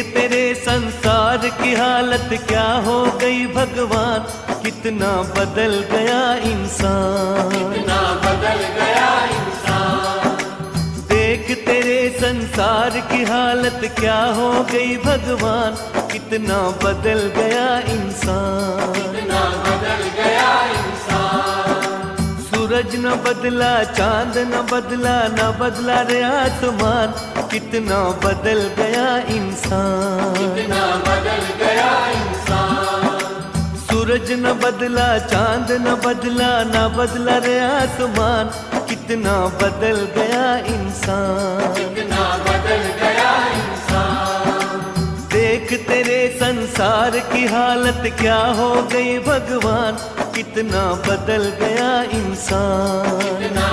तेरे संसार की हालत क्या हो गई भगवान, कितना बदल गया इंसान, कितना बदल गया इंसान। देख तेरे संसार की हालत क्या हो गई भगवान, कितना बदल गया इंसान, कितना बदल गया इंसान। सूरज न बदला, चांद न बदला, न बदला रे आसमान, कितना बदल गया इंसान, कितना बदल गया इंसान। सूरज न बदला, चांद न बदला, न बदला रे आसमान, कितना बदल गया इंसान, कितना बदल गया इंसान। देख तेरे संसार की हालत क्या हो गई भगवान, कितना बदल गया इंसान। कितना